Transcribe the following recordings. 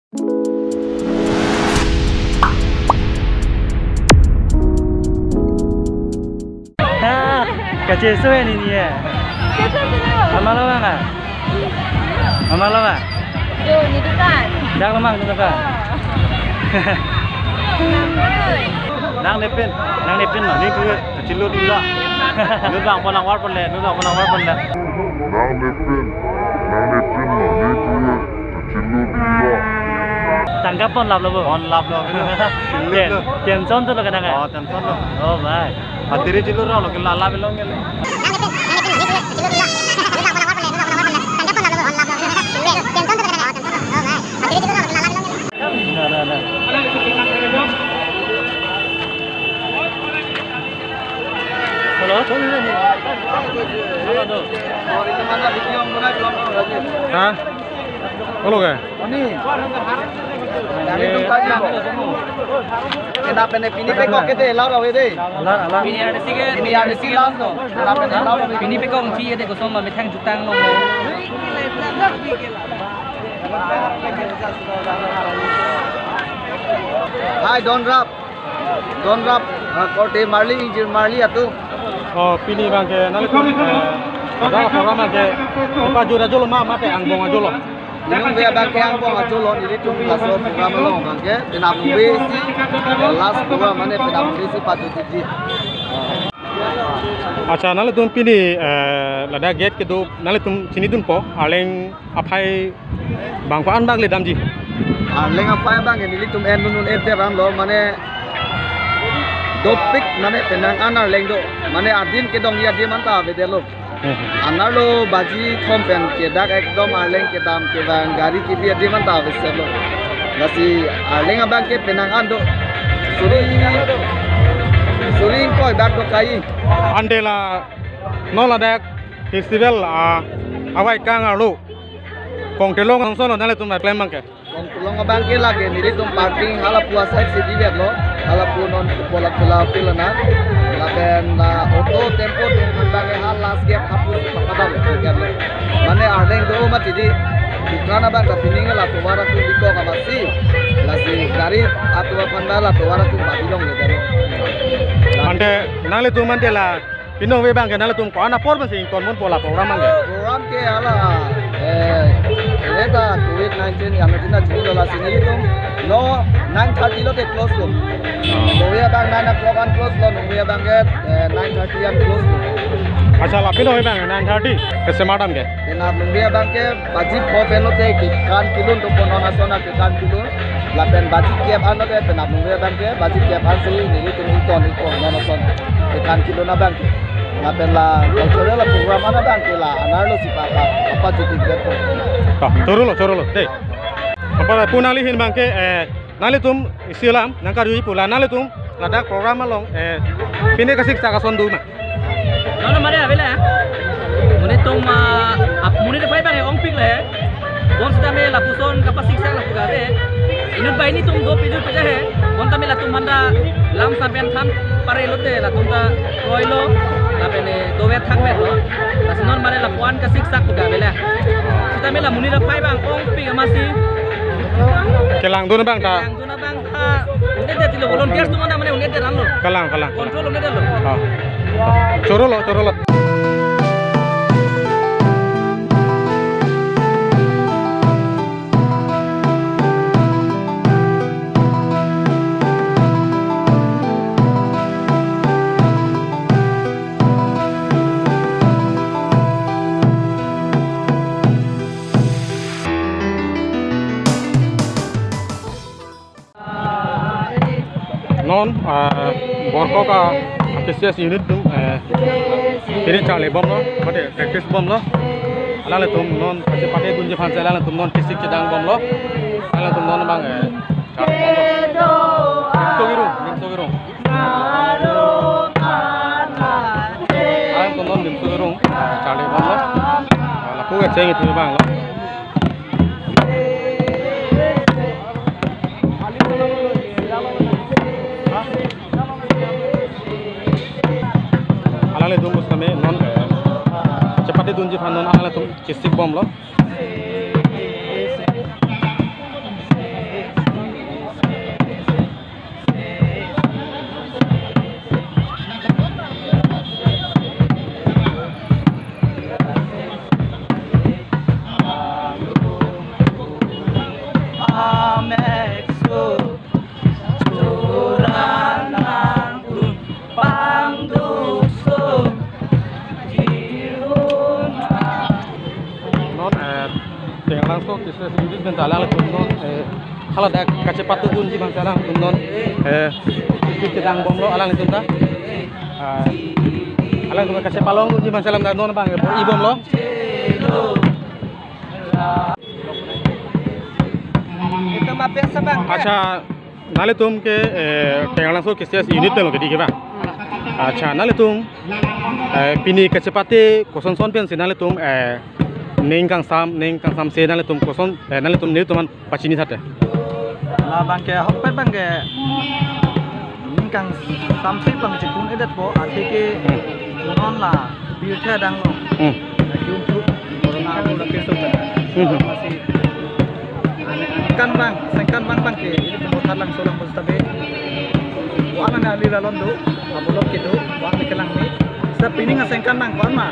Kecil suwe ni dia. Lama lama nggak? Lama lama? Tuh, di depan. Dah lama tu depan. Nang nepin mah ni tu kecil lu dulu. Lu bang pernah war pun le, lu bang pernah war pun le. Nang nepin mah ni tu kecil lu dulu. Tangkap pun lap lo. On lap lo. Tiam son tu lo kena kan? Oh, tension lo. Oh baik. Hati cilu ro lo kila lap lo ngel. Nah. Halo? Halo tu. Hah? Halo ke? Ini. Dari tu kaji. Kenapa ni pini pekok kita lau lau ini? Alah. Pini ada sikit. Pini ada si lau tu. Kenapa ni lau? Pini pekong ci ada kosong ma metang jutang long. Hai, don't rap. Kau marli injil marli atu. Oh, pini bang ke nali tu. Ada program ke apa jura jolo mate angbong ajolo. Nung biar bangke ang bong ajolo ini tu laso program lo bangke. Kenapa besi? Last program mana kenapa besi patut di. Acha nali tu pini lada gate ke tu nali tu sini tu po aleng apai bang ko an bang le damji. Aleng apa yang bang ini tu nun ete ram lo mana dopik mana penang anar leng do mana adin ke dong ya dia mantap bede lo. Anar lo baji kompen ke dak ekdom aleng ke dam ke bang gari ke dia mantap bede lo. Nasi aleng abang ke penang ando suring koi dak do kai. Andela nola dak festival awai kang alu kong telong ang sono nali tu mai plan bang ke. Long abang ke lagi ni tu parking hala puasa sidi lihat lo. Hala punon bola filana. Laben auto tempo tu abang hal last gap hapus papadam lihat lo. Mana arleng do mat jadi bukan abang tapi ni lah tu wara tu diko kamasi. Lasi gari atu pandala tu wara tu babilong lihat lo. Ante nali tu mandela pinong we bang ke nali tu ko ana por masing ton mon pola program bang ke. Program ke hala Mereka COVID-19 yang nanti jadi dolar sini itu no 9:30 lo deh close lo. Nunggu bang 9 o'clock kan close lo, nunggu bang ke 9:30 kan close lo. Acha la pinong we bang 9:30 ke semadam ke. Kenapa nunggu bang ke bajib kau peno teh kan kilo untuk penona sona ke kan kilo. Lapen bajib kiap anu teh kenapa nunggu bang ke bajib kiap anu ini tu itu nona son ke kan kilo na bang. Lapen lah cultural program mana bang ke lah anar lo si papa apa jadi gitu. Coro lo deh. Apa punali hin bang ke nali tum isilam nangkari pula nali tum ladak program along pini kasih saka sondu ma. Nono mare avela. Mune tum mune de pai bang ong pik le. Bom sta me la puson kapasik sa la pugare. Inut bai ni tum do pijur peja he. Bonta me la tum manda lam sampean tham pare lote la tum ta roilo la pene dovet thang me lo. Tasnon mare la puan kasik sak pugare le. Kita mela muni da pai bang ong pi amasi Kelang dun bang ta. yang tuna bang udah dia tilo volunteers tu mana mana udah dia rano Kelang. kontrol udah dia lo Coro lo. Non borko ka akesias unit tum ini cale bom lo pade practice bom lo ala tum non pade gunje phan ala tum non kisik cedang bom lo ala tum non bang cale bom lo nimso girung ala tum non nimso girung cale bom lo ala ku ga ceng itu bang lo ala tum kami non cepat dunji phan non ala tum kisik bom lo hala dak kacepatan dun jiban salang non kisik sedang bom lo alang itu ta alang tu kacepalong dun jiban salam non bang i bom lo Itu mampir sabang. अच्छा नाले तुम के टेंगला सो किस यूनिट में लोगे ठीक है अच्छा नाले तुम पिनी कचपाते कोसन सोन पेन से नाले तुम नेंग कांग साम से नाले तुम कोसन नाले तुम ने तुम पचिनी थाते Lah bangke hoppet bangke ningkang samsi bang cikun edet po atike non la biuthe dang lo YouTube corona anu la keso ta masih kan bang sengkan bangke ini pemotar lang solang mustabe wana na alila londo abolok kido wana kelang ni sa pininga sengkan bang wana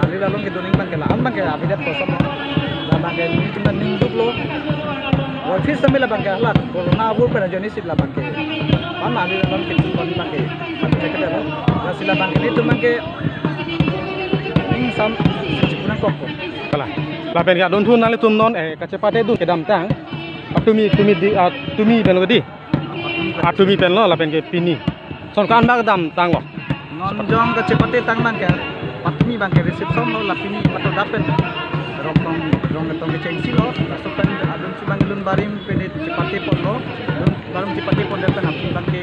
alila lon kido ning bangke la am bangke abidat kosong la bangke ni tunan ning duk lo फिर समय ला बंके हला कोरोना वो पे जनी सिला बंके मान आली रन के तुम बंके मान के करे ला सिला बंके ni तुम बंके ning sam चिपुना cocoa kala la pen ga don thun nale tum non kacepate dun ke dam tang tumi pen lo di tumi pen lo la pen ke pini son kan ba dam tang lo non jong kacepate tang bangke patmi bangke reception lo la pini pato dapen rong tong cengsi lo rasukan adun si bangilun barim pene cepate pon lo barum cepate pon dapen api bangke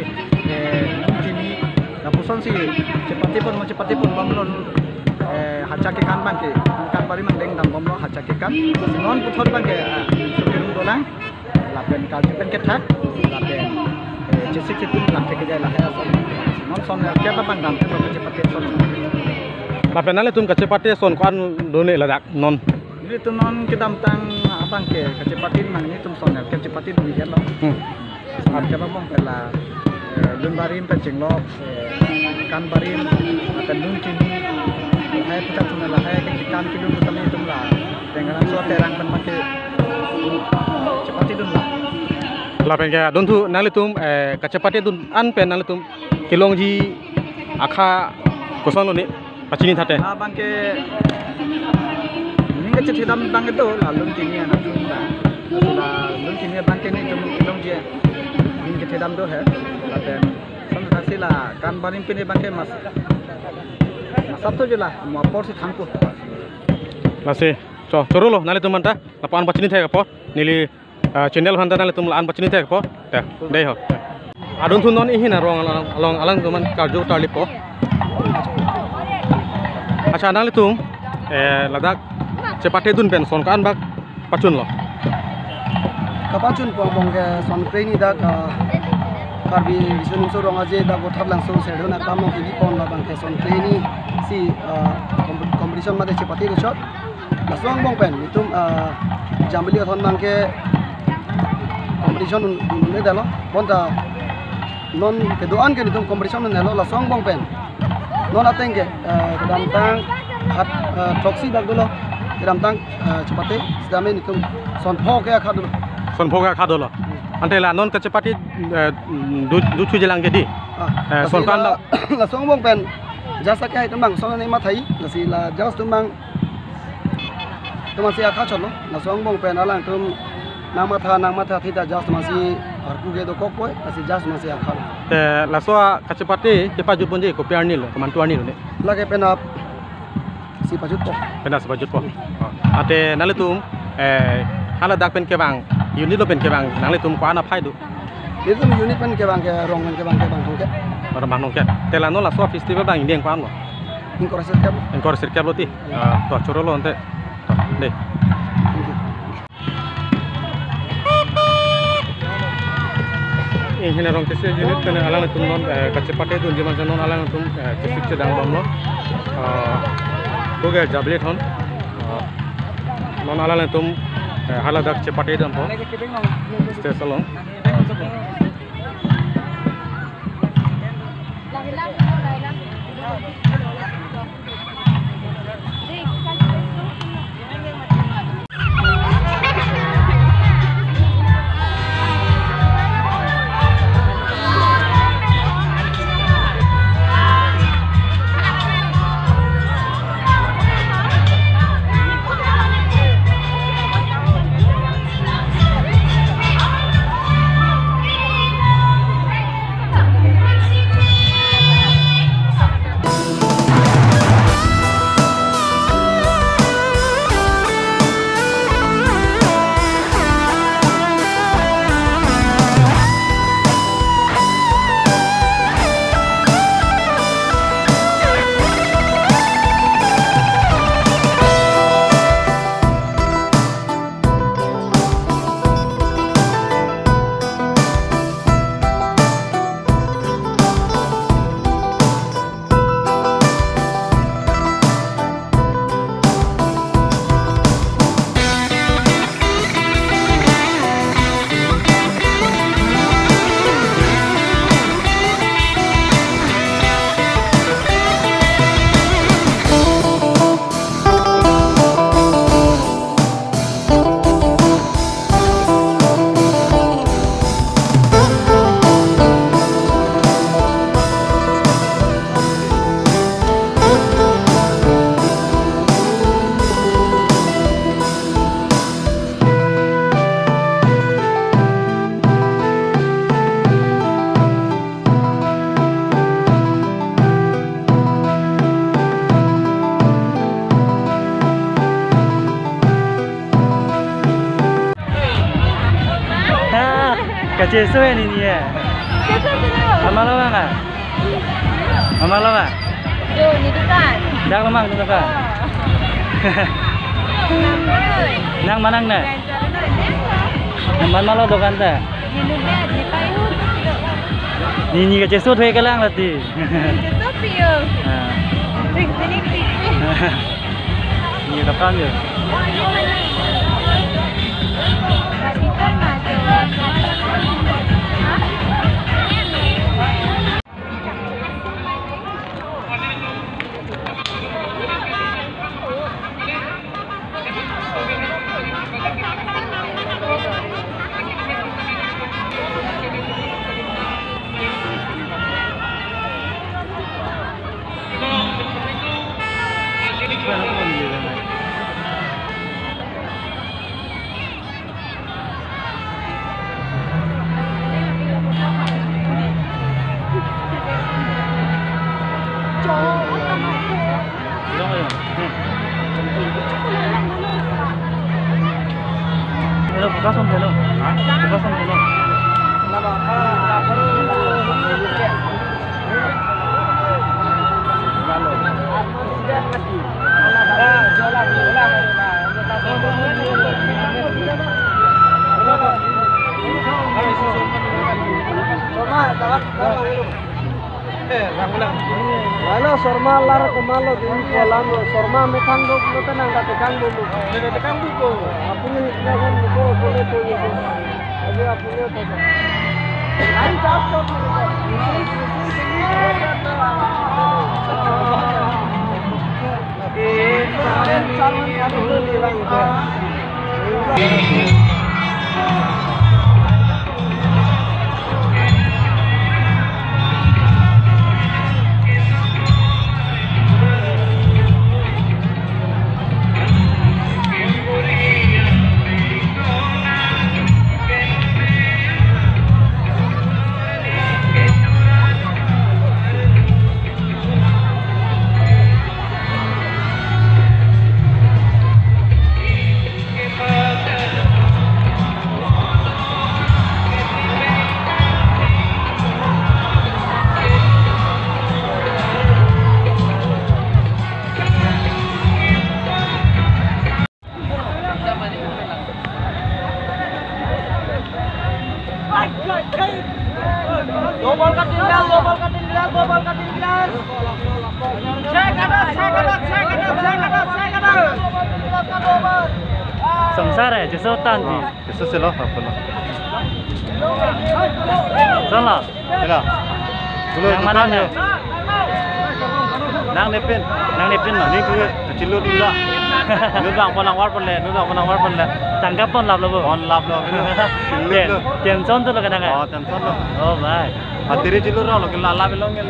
jini la puson si cepate pon bam lo hacha ke kan bangke kan barim mendeng dam bam lo hacha ke kan non puthor bangke sukirum dolang la pen kal pen ke thak la pen jesik setun la ke jai la ha non son ke ba bang dam ke cepate son la pen nale tum kacepate son kan done la dak non ini tuh non kita tang abang ke kecepatin mang ini tuh soalnya kecepatin dulu lo. Ada apa bang pela lun barim pencing lo kan barim atau lun kini hai kita tuh lah hai kan kini tuh sama itu lah. Dengan so terang kan pakai kecepatin dulu lah. La pen ke don thu nale tum kacepate dun an pen nale tum kilong ji akha koson lo ni pachini thate. Abang ke kecil hitam bang itu lalu kini anak lalu kini bang kini dong je ini kecil hitam tu है laten sampai sila kan barim kini bang ke mas सब तो जला मापर से थांको lase choro lo nale tum manta lapan pachini thai kapo nili channel hanta nale tum an pachini thai kapo ta dei ho adun thun non ihina rong along alang tuman karjo tarlipo acha nale tum ladak cepate dun pen son kan bak pacun lo kapacun pong ke son preni dak karbi sunung so rong aje dak bothap lang so sedona kamo ki pon la bang ke son preni si competition mate cepate ro shot la song bong pen itum jambeli thon bang ke competition ne dalo bonta non ke doan ke itum competition ne lo la song bong pen non ateng ke dam tang hat toksi dak dolo dalam tang cepate sedame ni tum son phok ya khadu son phok ya khadu lo ante la non kacepati du chu jelang ke di son kan la song bong pen jasa kai tambang son ni ma thai la si la jas tambang si akha cholo la song bong pen alang tum nang ma tha thita jas si harpu ge do kok poi la si jas si akha te la so kacepati ke pa jupon je ko piarni lo kaman tuani lo ne la ke pen ap si pajut po penas bajut po ate nale tum hala dak pen ke bang unit lo pen ke bang nale tum ko ana phai du itu unit pen ke bang ke rong ke bang ke ora bang nong ke te la no la so festival bang indien ko an lo engkor sirkap lo ti to choro lo ante de ini rong kese unit pen alang tum non kacepate dun jeman non alang tum kesik sedang bom lo Boga jablet hon, non ala tum hala dak cepate dam po, stay salon. Kecil suwe ni ya. Lama lama nggak? Lama lama? Tuh, di depan. Dah lama tu kan? Nang manang na? Nang mana lo dokan ta? Ni kecil suwe thuê cái lang là gì? Nhiều tập con nhiều. Hello, buka som hello. Buka som hello. Halo, sorma lar kemalo di kolam, sorma metang dok, tenang tak tekan dulu. Tekan dulu. Aku ni jangan dulu, boleh tu je. Abi aku ni tu. Lain cap cap. Global ketinggian. Cek kanan. Sengsara, jesotan ni. Jesus lah apa lah. Salah. Tidak. Yang mana ni? Nang nepin mah. Ni tu kecil lu dulu. Lu bang pon awar pon le. Tangkap pon lap lo. Pon lap lo. Tension tu lo kadang kan? Oh, tension lo. Oh baik. Hatiri cilur lo kila lap lo ngel.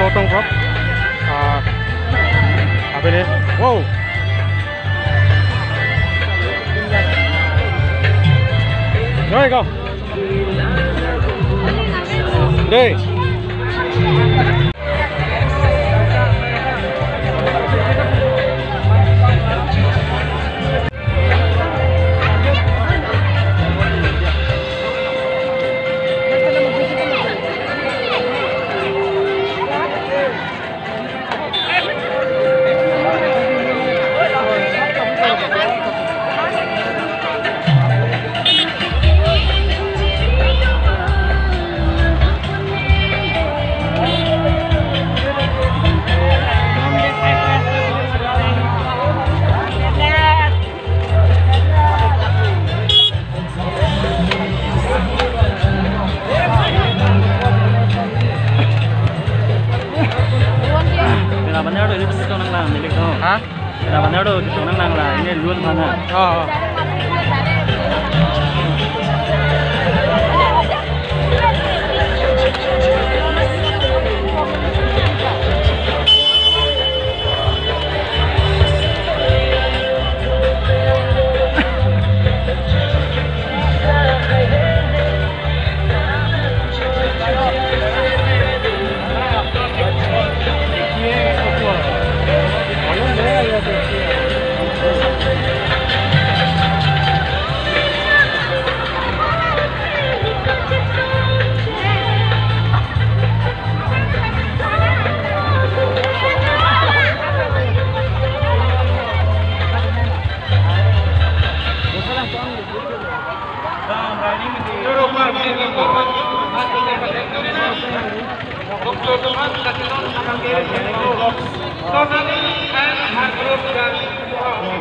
Tong Prop. Apa ni? Wow. Rồi kau. Đây. citong nang milik to. Ha? Dah bandar do citong nang lah. Ini luan mana? Oh.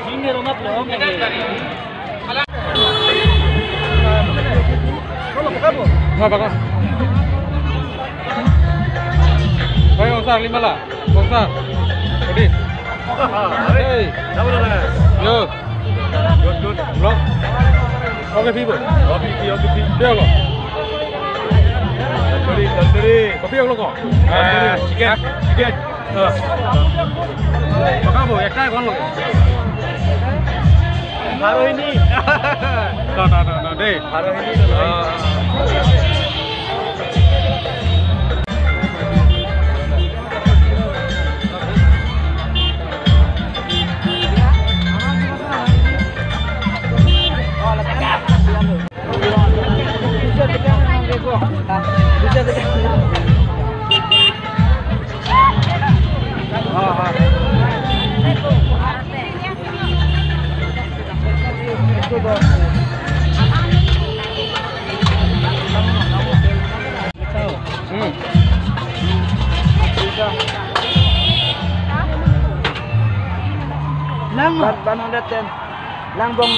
Ini rumah belum. Nggak bakal. Baik, Ongsar, 5 lah. Ongsar. Ready? Hey. Double lah. Yo. Good. Block. Oke, people. Kopi. Dia lo. Tanduri. Kopi yang lo kok. Chicken. Bakal bu, ekta kon lo. Baru ini. No, deh. Baru ini. Lang 110. Lang bong.